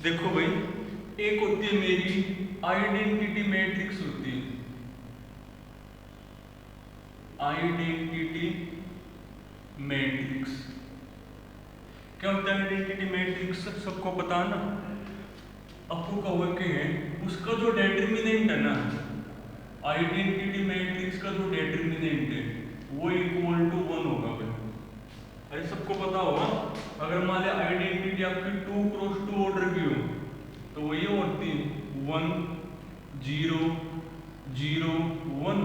देखो भाई, एक होती है मेरी आइडेंटिटी मैट्रिक्स होती है। आइडेंटिटी मैट्रिक्स क्या होता है? आइडेंटिटी मैट्रिक्स सबको पता ना। आपको का वर्क है उसका जो डेटर्मिनेंट है ना, आइडेंटिटी मैट्रिक्स का जो डेटर्मिनेंट है वो इक्वल टू 1 होगा भाई। अरे सबको पता होगा, अगर मान लिया आइडेंटिटी आपकी 2x2 ऑर्डर की हो तो वो ये होती है 1 0 0 1,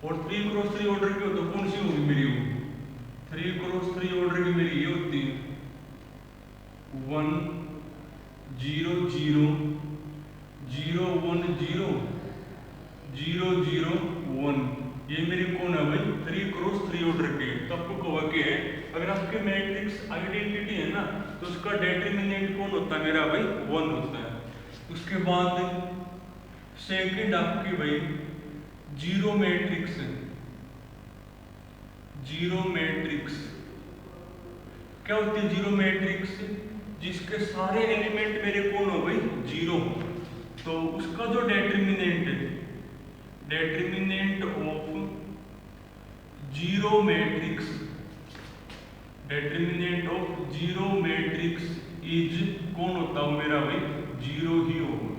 और 3x3 ऑर्डर की हो तो कौन सी होगी मेरी? वो 3x3 ऑर्डर की मेरी ये होती है 1 0 0 0 1 0 0 0 1। ये मेरी कौन है भाई? 3x3 ऑर्डर की। तो आपको कहा कि है अगर आपके मैट्रिक्स आइडेंटिटी है ना तो उसका डेटर्मिनेंट कौन होता है मेरा भाई? 1 होता है। उसके बाद सेकंड आपकी भाई जीरो मैट्रिक्स है। जीरो मैट्रिक्स क्या होती है? जीरो मैट्रिक्स जिसके सारे एलिमेंट मेरे कौन हो भाई? जीरो। तो उसका जो डेटर्मिनेंट है, determinant of zero matrix, determinant of zero matrix is कौन होता हो मेरा भाई? जीरो ही होगा।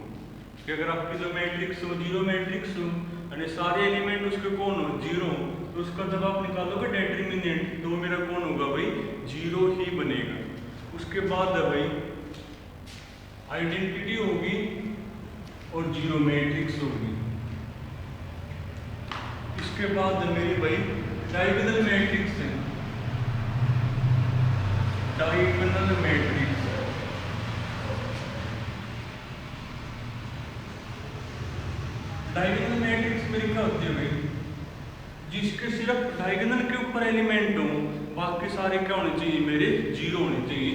कि अगर आपकी जो मैट्रिक्स हो जीरो मैट्रिक्स हो और सारे एलिमेंट उसके कौन हो? जीरो, तो उसका जब आप निकालोगे डेटर्मिनेंट तो मेरा कौन होगा भाई? जीरो ही बनेगा। उसके बाद है भाई आइडेंटिटी होगी और जीरो मैट्रिक्स होगी। इसके बाद मेरी भाई डायगोनल मैट्रिक्स है। डायगोनल मैट्रिक्स, डायगोनल मैट्रिक्स मेरी क्या होती है भाई? जिसके सिर्फ डायगोनल के ऊपर एलिमेंट हो, बाकी सारे क्या होने चाहिए मेरे? जीरो होने चाहिए।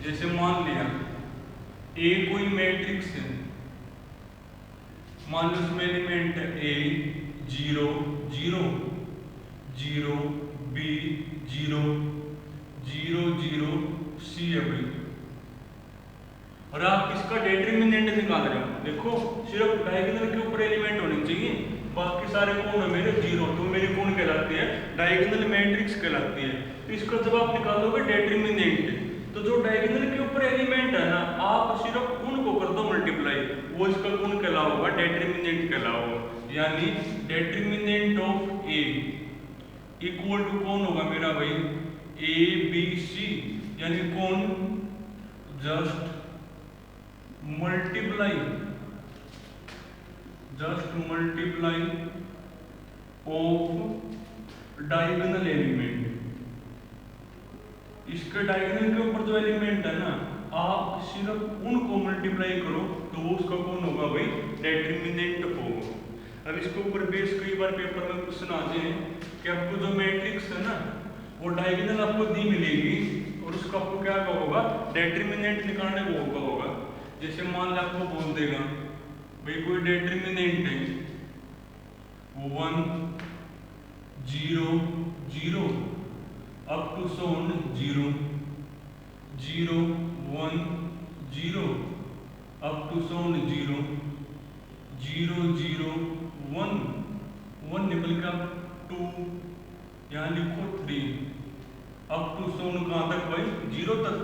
जैसे मान लिया ए कोई मैट्रिक्स है, मान लो उसमें एलिमेंट ए 0 0 0 बी 0 0 0 सी है भाई, और आप इसका डेटर्मिनेंट निकाल रहे हो। देखो सिर्फ डायगोनल के ऊपर एलिमेंट होने चाहिए, बाकी सारे कौन है मेरे? जीरो। तो मेरी कौन कहलाती है? डायगोनल मैट्रिक्स कहलाती है। तो इसका जब आप निकालोगे डेटर्मिनेंट, तो जो डायगोनल के ऊपर एलिमेंट है ना, आप सिर्फ उनको कर दो मल्टीप्लाई, वो इसका कौन कहलाओगा? डेटर्मिनेंट कहलाओगा। यानी determinant of A equal to कौन होगा मेरा भाई? A B C. यानी कौन? Just multiply, just multiply of diagonal element. इसके डायगोनल के ऊपर जो एलिमेंट है ना, आप सिर्फ उनको मल्टीप्लाई करो तो वो उसका कौन होगा भाई? डेटर्मिनेंट होगा। अब इसके ऊपर बेस कई बार पेपर में क्वेश्चन आते हैं कि आपको जो मैट्रिक्स है ना वो डायगोनल आपको दी मिलेगी और उसका आपको क्या होगा? डेटर्मिनेंट निकालने को होगा। जैसे मान लो आपको बोल देगा भाई कोई डेटर्मिनेंट है 1 0 0 अप टू 0 0 1 0 अप टू 0 0 0 1 1 निकल का 2, यहाँ लिखो 3 अप टू 0 कहाँ तक भाई? 0 तक।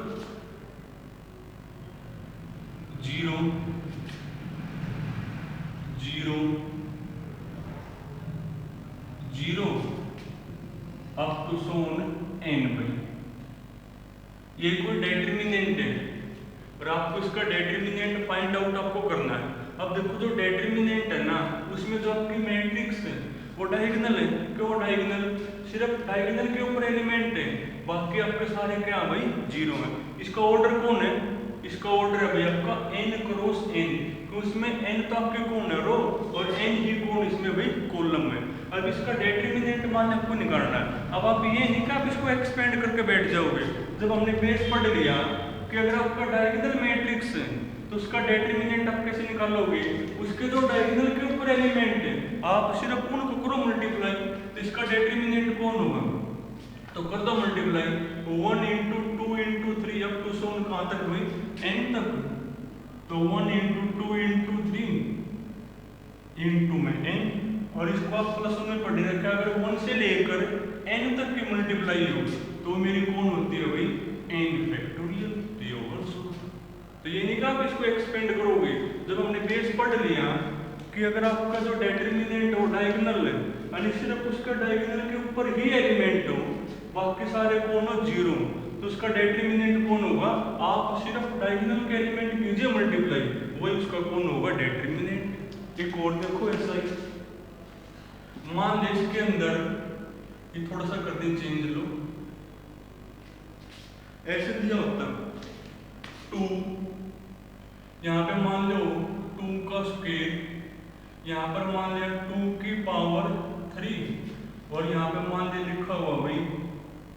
0 0 0 अप टू 0 n भाई। ये कोई डेटर्मिनेंट है और आपको इसका डेटर्मिनेंट फाइंड आउट आपको करना है। अब देखो जो डेटर्मिनेंट है ना उसमें जो आपकी मैट्रिक्स है वो डायगोनल है। क्यों डायगोनल? सिर्फ डायगोनल के ऊपर एलिमेंट है, बाकी आपके सारे क्या भाई? जीरो है। इसका ऑर्डर कौन है? इसका ऑर्डर है भाई आपका n क्रॉस n, तो उसमें n तो आपके कौन है? रो, और n ही कौन इसमें भाई? कॉलम है। अब इसका डेटर्मिनेंट मान आपको निकालना है। अब आप ये नहीं कि आप इसको एक्सपेंड करके बैठ जाओगे। जब हमने बेस पढ़ लिया कि अगर आपका डायगोनल मैट्रिक्स है तो उसका डेटर्मिनेंट आप कैसे निकालोगे? उसके जो डायगोनल के ऊपर एलिमेंट है आप सिर्फ उनको करो मल्टीप्लाई, तो इसका डेटर्मिनेंट कौन होगा? तो कर दो मल्टीप्लाई, 1 × 2 × 3 अप टू 7 कहाँ तक हुई? n तक। तो 1 इंटू 2 इंटू 3 इंटू में n, और इसको आप प्लस में पढ़ रखा है, अगर 1 से लेकर n तक की मल्टीप्लाई हो तो मेरी कौन होती है भाई, n फैक्टोरियल। तो ये होगा 16। तो ये नहीं कि आप इसको एक्सपेंड करोगे, जब हमने बेस पढ़ लिया कि अगर आपका जो डिटरमिनेंट हो डायगोनल है यानी सिर्फ उसका डायगोनल के ऊपर ही एलिमेंट हो, बाकी सारे कौन हो, जीरो, तो उसका डिटरमिनेंट कौन होगा, आप सिर्फ डायगोनल के एलिमेंट कीजिए मल्टीप्लाई, वही उसका कौन होगा, डिटरमिनेंट। एक और देखो ऐसा ही, मान लीजिए इसके अंदर ये थोड़ा सा कर दें चेंज, लो ऐसे दिया होता 2, यहाँ पे मान लो 2 का स्क्वायर, यहाँ पर मान लिया 2 की पावर 3, और यहाँ पे मान लिया लिखा हुआ भाई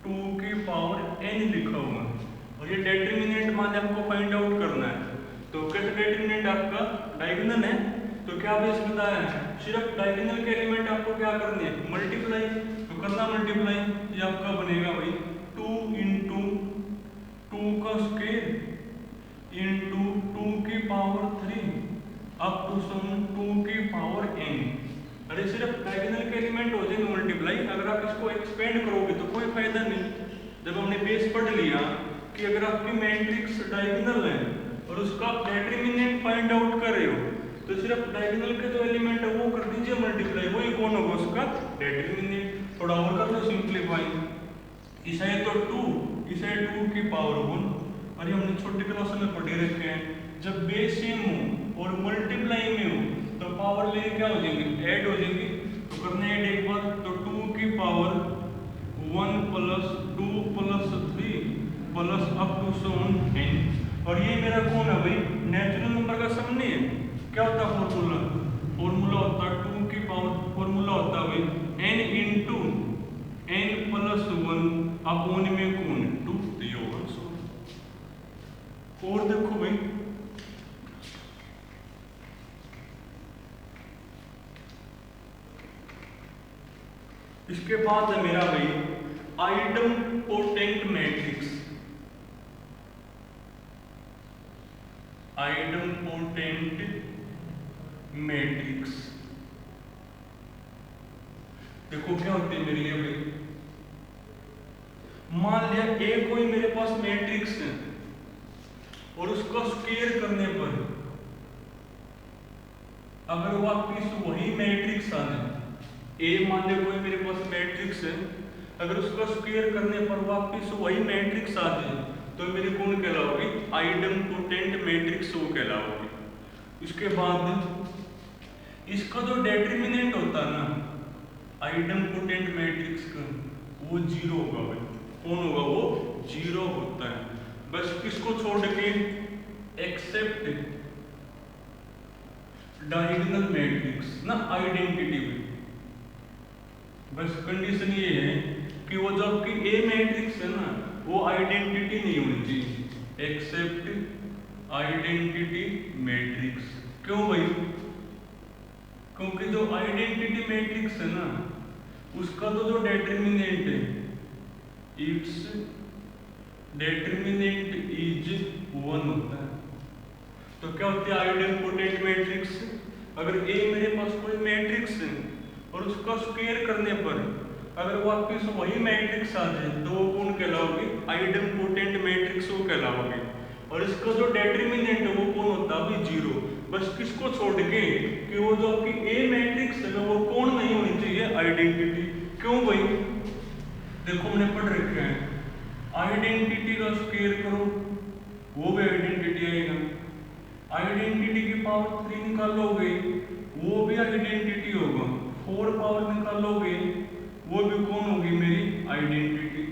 2 की पावर n लिखा हुआ है, और ये डिटरमिनेंट मान लिया आपको फाइंड आउट करना है। तो कैसे डिटरमिनेंट आपका डायगोनल है, तो क्या बेस बताया है, सिर्फ डायगोनल के एलिमेंट आपको क्या करने हैं, मल्टीप्लाई, तो करना मल्टीप्लाई, ये आपका बनेगा भाई 2 इंटू 2 का स्क्वायर इंटू 2 की पावर 3 अप टू सम 2 की पावर n। अरे सिर्फ डायगोनल के एलिमेंट हो जाएंगे मल्टीप्लाई, अगर आप इसको एक्सपेंड करोगे तो कोई फायदा नहीं। जब हमने बेस पढ़ लिया कि अगर आपकी मैट्रिक्स डायगोनल है और उसका डिटरमिनेंट फाइंड आउट कर रहे हो, तो सिर्फ डायगोनल के जो एलिमेंट है वो कर दीजिए मल्टीप्लाई, वही कौन होगा, उसका डिटरमिनेंट। थोड़ा और कर लो सिंप्लीफाई, इस है तो 2, इस है 2 की पावर 1, और ये हमने छोटे क्लास में पढ़े रखे हैं, जब बेस सेम हो और मल्टीप्लाई में हो तो पावर लेके क्या हो जाएंगे, ऐड हो जाएंगे। तो करना ऐड एक बार, तो 2 की power 1 plus 2 plus 3 plus up to sum n, और ये मेरा कौन है भाई, नेचुरल नंबर का सम नहीं है, क्या होता है फॉर्मूला, फॉर्मूला होता है 2 की पावर, फॉर्मूला होता है भाई n into n plus 1 upon में कौन 2, तो ये होगा 16। और देखो भाई इसके बाद है मेरा भाई item potent matrix, item potent matrix. देखो क्या होती है मेरे लिए भाई, मान लिया ए कोई मेरे पास मैट्रिक्स है और उसका स्क्वायर करने पर अगर वापिस वही मैट्रिक्स आ जाए, ए मान लिया कोई मेरे पास मैट्रिक्स है, अगर उसका स्क्वायर करने पर वापिस वही मैट्रिक्स आ जाए तो मेरी कौन कहलाओगी, आइटम पोटेंट मैट्रिक्स वो कहलाओगी। इसके बाद इसका जो डिटरमिनेंट होता है ना आइटम पोटेंट मैट्रिक्स का, वो जीरो होगा भाई, कौन होगा, वो जीरो होता है, बस किसको छोड़ के, एक्सेप्ट डायगोनल मैट्रिक्स ना, आइडेंटिटी में। बस कंडीशन ये है कि वो जो आपकी ए मैट्रिक्स है ना वो आइडेंटिटी नहीं होनी चाहिए, एक्सेप्ट आइडेंटिटी मैट्रिक्स। क्यों भाई, क्योंकि जो आइडेंटिटी मैट्रिक्स है ना उसका तो जो डिटरमिनेंट है, इट्स डिटरमिनेंट इज 1 होता है। तो क्या होती है आइटम पोटेंट मैट्रिक्स, अगर ए मेरे पास कोई मैट्रिक्स है और उसका स्क्वायर करने पर अगर वापस वही मैट्रिक्स आ जाए तो वो कौन कहलाओगे, आइटम पोटेंट मैट्रिक्स वो कहलाओगे, और इसका जो डिटरमिनेंट है वो कौन होता है, जीरो। बस किसको छोड़ के कि वो जो आपकी ए मैट्रिक्स है वो कौन नहीं होनी चाहिए, आइडेंटिटी। क्यों भाई, देखो हमने पढ़ रखे हैं आइडेंटिटी का स्क्वायर करो वो भी आइडेंटिटी आएगा, आइडेंटिटी की पावर 3 निकालोगे वो भी आइडेंटिटी होगा, 4 पावर निकालोगे वो भी कौन होगी, मेरी आइडेंटिटी।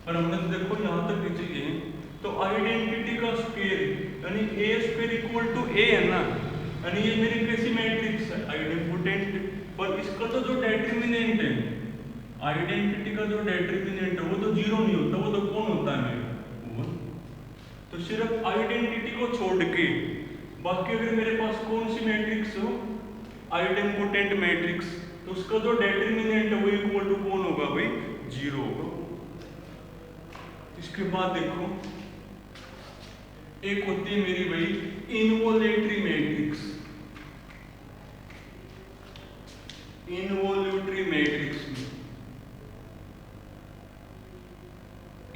पर हमने देखो यहाँ तक की चाहिए, तो आइडेंटिटी का स्क्वायर यानी ए स्क्वायर इक्वल टू ए है ना, यानी ये मेरी कैसी मैट्रिक्स है, आइडेंटिटी। पर इसका तो जो डिटरमिनेंट है, आइडेंटिटी का जो डिटरमिनेंट है वो तो जीरो नहीं होता, वो तो कौन होता है, मेरा 1। तो सिर्फ आइडेंटिटी को छोड़ के बाकी अगर मेरे पास कौन सी मैट्रिक्स हो, आइटम पोटेंट मैट्रिक्स, तो उसका जो डिटरमिनेंट है वो इक्वल टू कौन होगा भाई, जीरो होगा। इसके बाद देखो एक होती है मेरी भाई इनवॉल्यूटरी मैट्रिक्स, इनवॉल्यूटरी मैट्रिक्स में,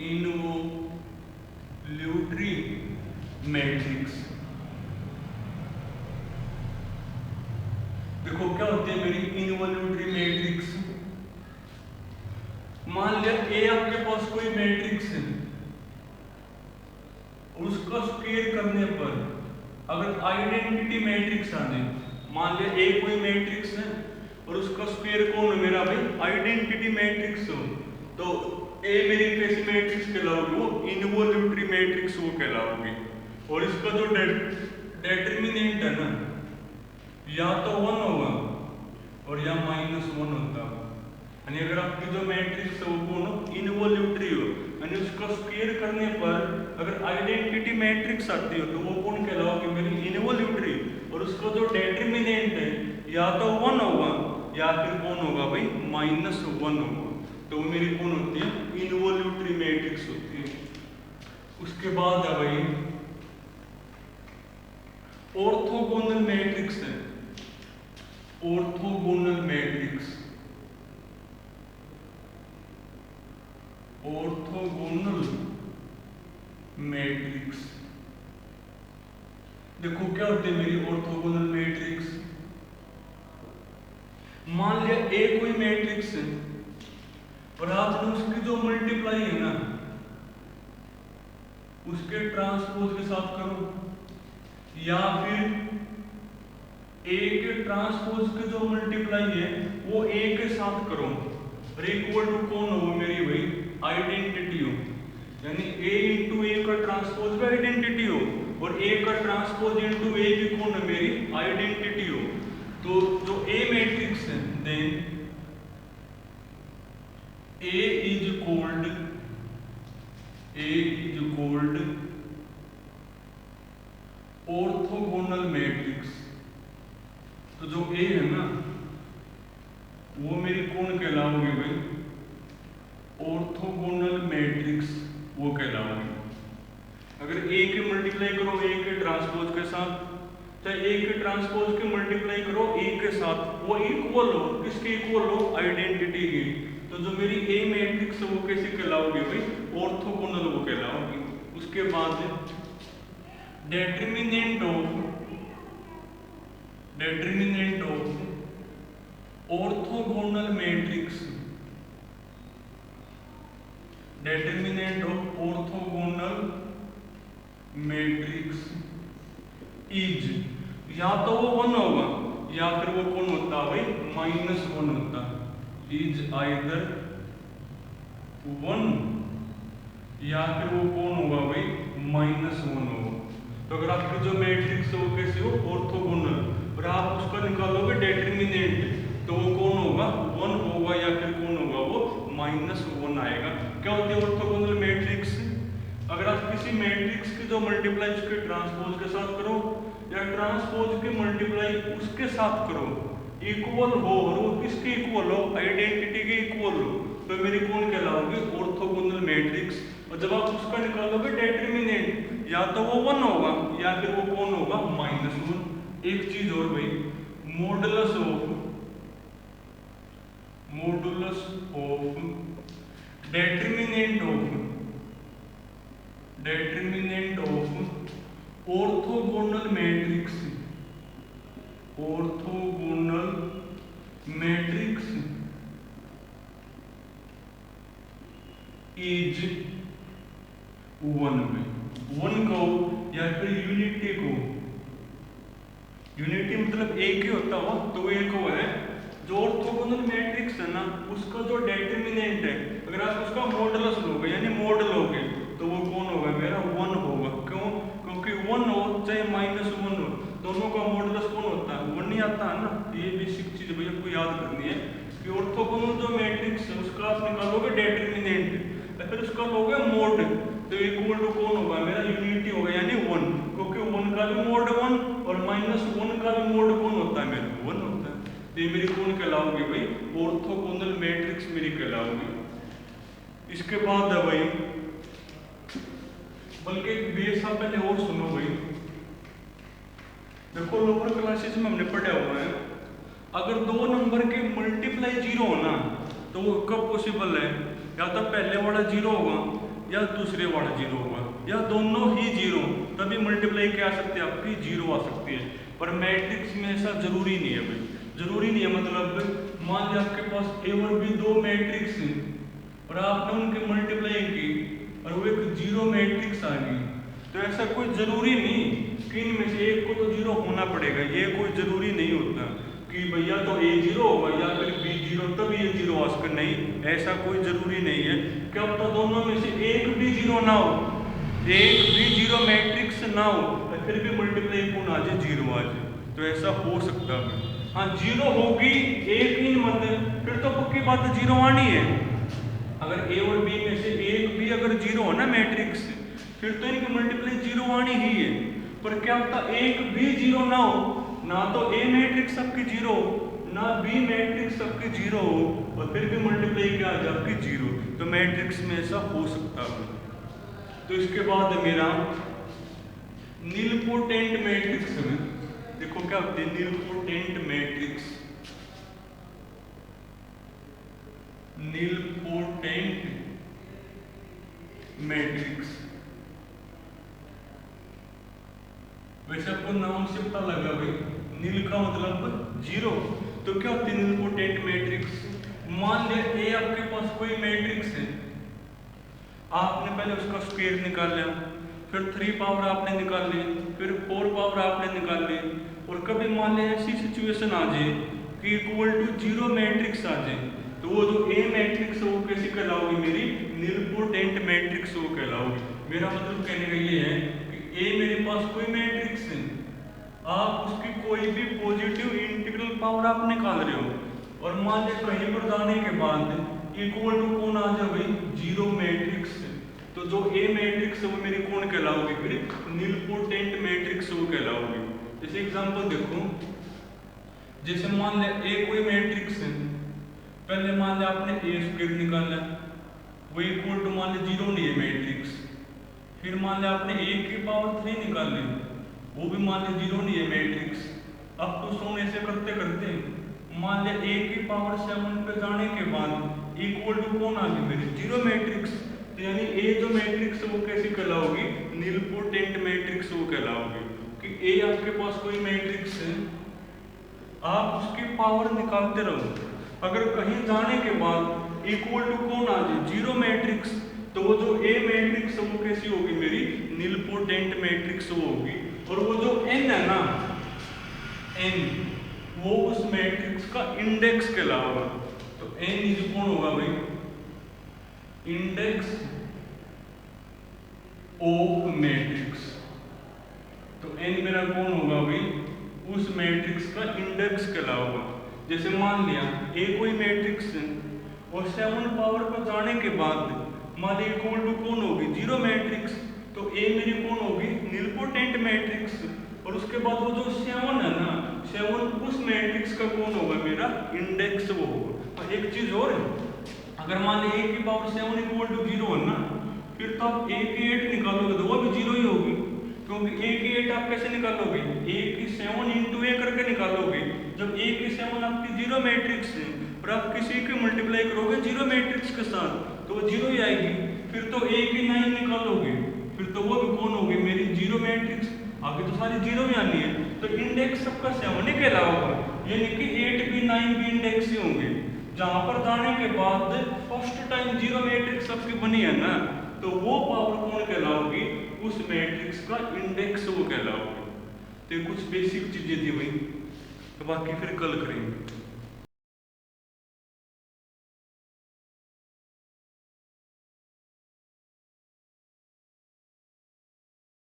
इनवॉल्यूटरी मैट्रिक्स देखो क्या होती है मेरी इनवॉल्यूटरी मैट्रिक्स। मान लिया ए आपके पास कोई मैट्रिक्स है, उसका स्क्वायर करने पर अगर आइडेंटिटी मैट्रिक्स आ जाए, मान लिया ए कोई मैट्रिक्स है और उसका स्क्वायर कौन है मेरा भाई आइडेंटिटी मैट्रिक्स हो, तो ए मेरी कैसी मैट्रिक्स कहलाओगी, वो इनवॉल्यूटरी मैट्रिक्स वो कहलाओगी। और इसका जो डेटर्मिनेंट है ना, या तो 1 होगा और या -1 होता है। यानी अगर आपकी जो मैट्रिक्स है वो कौन हो, इनवॉल्यूटरी हो, यानी उसका स्क्वायर करने पर अगर आइडेंटिटी मैट्रिक्स आती हो तो वो कौन कहलाओगी मेरी इनवॉल्यूटरी। और उसका जो डेटर्मिनेंट है या तो 1 होगा या फिर कौन होगा भाई -1 होगा, तो वो मेरी कौन होती है इनवॉल्यूटरी मैट्रिक्स होती है। उसके बाद है भाई ऑर्थोगोनल मैट्रिक्स है, ऑर्थोगोनल मैट्रिक्स, ऑर्थोगोनल मैट्रिक्स देखो क्या होती है मेरी ऑर्थोगोनल मैट्रिक्स। मान लिया ए कोई मैट्रिक्स है और आपने उसकी जो मल्टीप्लाई है ना उसके ट्रांसपोज के साथ करो, या फिर ए के ट्रांसपोज के जो मल्टीप्लाई है वो ए के साथ करो, और इक्वल टू कौन हो मेरी भाई आइडेंटिटी हो। यानी ए इंटू ए का ट्रांसपोज भी आइडेंटिटी हो और ए का ट्रांसपोज इंटू ए भी कौन है मेरी आइडेंटिटी हो। तो जो ए मैट्रिक्स है then A is called orthogonal matrix. तो जो ए है ना वो मेरी कौन कहलाओगी भाई ऑर्थोगोनल मैट्रिक्स वो कहलाओगी। अगर ए के मल्टीप्लाई करो ए के ट्रांसपोज के साथ, चाहे ए के ट्रांसपोज के मल्टीप्लाई करो ए के साथ, वो इक्वल हो, किसके इक्वल हो आइडेंटिटी की। तो जो मेरी ए मैट्रिक्स है वो कैसे कहलाओगी भाई ऑर्थोगोनल वो कहलाओगी। उसके बाद determinant of orthogonal matrix, determinant of orthogonal matrix is, या तो वो 1 होगा या फिर वो कौन होता है भाई -1 होता है। इज आइदर 1 या फिर वो कौन होगा भाई -1 होगा। तो अगर आपकी जो मैट्रिक्स है वो कैसी हो ऑर्थोगोनल, और आप उसका निकालोगे डेटर्मिनेंट तो वो कौन होगा 1 होगा या फिर कौन होगा वो -1 आएगा। क्या होती है ऑर्थोगोनल मैट्रिक्स, अगर आप किसी मैट्रिक्स की जो मल्टीप्लाई उसके ट्रांसपोज के साथ करो या ट्रांसपोज के मल्टीप्लाई उसके साथ करो इक्वल हो, और वो किसके इक्वल हो आइडेंटिटी के इक्वल हो, तो मेरी कौन कहलाओगी ऑर्थोगोनल मैट्रिक्स। और जब आप उसका निकालोगे डेटर्मिनेंट या तो वो 1 होगा या फिर वो कौन होगा -1। एक चीज और भाई modulus of determinant of orthogonal matrix is 1 में 1 को या फिर यूनिटी को, यूनिटी मतलब एक ही होता हो तो वो एक हो है। जो ऑर्थोगोनल मैट्रिक्स है ना उसका जो डेटर्मिनेंट है अगर आप उसका मॉडुलस लोगे यानी मोड लोगे तो वो कौन होगा मेरा 1 होगा। क्यों? क्योंकि 1 हो चाहे -1 हो दोनों का मॉडुलस कौन होता है 1 नहीं आता है ना। ये बेसिक चीज भैया आपको याद करनी है कि ऑर्थोगोनल जो मैट्रिक्स है उसका आप निकालोगे डेटर्मिनेंट फिर उसका लोगे मोड तो इक्वल टू कौन होगा मेरा यूनिटी होगा यानी 1, क्योंकि 1 का भी मोड 1 और -1 का भी मोड कौन होता है मेरा 1 होता है। तो ये मेरी कौन कहलाओगी भाई ऑर्थोगोनल मैट्रिक्स मेरी कहलाओगी। इसके बाद है भाई बल्कि बेस आप पहले और सुनो भाई देखो लोअर क्लासेस में हमने पढ़ा हुआ है, अगर दो नंबर के मल्टीप्लाई जीरो होना तो वो कब पॉसिबल है, या तो पहले वाला जीरो होगा या दूसरे वाला जीरो होगा, या दोनों ही जीरो, तभी मल्टीप्लाई क्या आ सकती है आपकी जीरो आ सकती है। पर मैट्रिक्स में ऐसा जरूरी नहीं है भाई, जरूरी नहीं है। मतलब मान लिया आपके पास ए और बी दो मैट्रिक्स हैं और आपने उनके मल्टीप्लाई की और वो एक जीरो मैट्रिक्स आ गई, तो ऐसा कोई जरूरी नहीं कि इनमें से एक को तो जीरो होना पड़ेगा, ये कोई जरूरी नहीं होता कि भैया तो ए जीरो होगा या फिर बी जीरो तब ये जीरो आ सके, नहीं, ऐसा कोई जरूरी नहीं है। क्या पता दोनों में से एक भी जीरो ना हो, एक भी जीरो मैट्रिक्स ना हो और फिर भी मल्टीप्लाई कौन आ जाए, जीरो आ जाए, तो ऐसा हो सकता है। हाँ जीरो होगी एक ही मत, फिर तो पक्की बात जीरो आनी है। अगर ए और बी में से एक भी अगर जीरो हो ना मैट्रिक्स, फिर तो इनकी मल्टीप्लाई जीरो आनी ही है। पर क्या होता एक भी जीरो ना हो, ना तो ए मैट्रिक्स सबकी जीरो ना बी मैट्रिक्स सबकी जीरो हो और फिर भी मल्टीप्लाई क्या आ जाए आपकी जीरो, तो मैट्रिक्स में ऐसा हो सकता है। तो इसके बाद मेरा नीलपोटेंट मैट्रिक्स में देखो क्या होती है, नीलपोटेंट मैट्रिक्स, नीलपोटेंट मैट्रिक्स, वैसे आपको नाम से पता लगा भाई, नील का मतलब जीरो, तो क्या होती है नीलपोटेंट मैट्रिक्स। मान लिया ए आपके पास कोई मैट्रिक्स है, आपने पहले उसका स्क्वायर निकाल लिया, फिर 3 पावर आपने निकाल ली, फिर 4 पावर आपने निकाल ली, और कभी मान लिया ऐसी सिचुएशन आ जाए कि इक्वल टू जीरो मैट्रिक्स आ जाए, तो वो जो ए मैट्रिक्स है वो कैसी कहलाओगी, मेरी नीलपोटेंट मैट्रिक्स वो कहलाओगी। मेरा मतलब कहने का ये है कि ए मेरे पास कोई मैट्रिक्स है, आप उसकी कोई भी पॉजिटिव इंटीग्रल पावर आप निकाल रहे हो और मान लिया कहीं पर जाने के बाद इक्वल टू कौन आ जाए भाई, जीरो मैट्रिक्स, तो जो ए मैट्रिक्स है वो मेरी कौन कहलाओगी, फिर नीलपोटेंट मैट्रिक्स वो कहलाओगी। जैसे एग्जांपल देखो, जैसे मान लिया ए कोई मैट्रिक्स है, पहले मान लिया आपने ए स्क्वायर निकाला, वो इक्वल टू मान लिया जीरो नहीं है मैट्रिक्स, फिर मान लिया आपने ए की पावर 3 निकाल ली, वो भी मान लिया जीरो नहीं है मैट्रिक्स। अब तो सोने ऐसे करते करते मान लिया ए की पावर 7 पे जाने के बाद इक्वल टू कौन आ गई, मेरी जीरो मैट्रिक्स, तो यानी ए जो मैट्रिक्स वो कैसी कहलाओगी, नीलपोटेंट मैट्रिक्स वो कहलाओगी। कि ए आपके पास कोई मैट्रिक्स है, आप उसकी पावर निकालते रहो, अगर कहीं जाने के बाद इक्वल टू कौन आ जाए, जीरो मैट्रिक्स, तो वो जो ए मैट्रिक्स वो कैसी होगी, मेरी नीलपोटेंट मैट्रिक्स वो होगी। और वो जो n है ना, n वो उस मैट्रिक्स का इंडेक्स कहलाएगा, तो n इज कौन होगा भाई, इंडेक्स ऑफ मैट्रिक्स, तो n मेरा कौन होगा भाई, उस मैट्रिक्स का इंडेक्स कहलाएगा। जैसे मान लिया ए कोई मैट्रिक्स है और 7 पावर पर जाने के बाद मान लिया इक्वल टू कौन होगी, जीरो मैट्रिक्स, तो ए मेरी कौन होगी, नीलपोटेंट मैट्रिक्स, और उसके बाद वो जो 7 है ना, 7 उस मैट्रिक्स का कौन होगा, मेरा इंडेक्स वो होगा। और एक चीज और है, अगर मान लिया ए की पावर 7 इक्वल टू जीरो है ना, फिर तो आप ए की 8 निकालोगे तो वो भी जीरो ही होगी, क्योंकि ए की 8 आप कैसे निकालोगे, ए की 7 इंटू ए करके निकालोगे। जब ए की 7 आपकी जीरो मैट्रिक्स है और आप किसी के मल्टीप्लाई करोगे जीरो मैट्रिक्स के साथ तो वो जीरो ही आएगी। फिर तो ए की 9 निकालोगे, फिर तो वो भी कौन होगी, मेरी जीरो मैट्रिक्स, आगे तो सारी जीरो ही आनी है, तो इंडेक्स सबका 7 ही कहलाओगा, यानी कि 8 भी 9 भी इंडेक्स ही होंगे। जहां पर जाने के बाद फर्स्ट टाइम जीरो मैट्रिक्स सबकी बनी है ना, तो वो पावर कौन कहलाओगी, उस मैट्रिक्स का इंडेक्स वो कहलाओगे। तो कुछ बेसिक चीजें थी भाई, तो बाकी फिर कल करेंगे।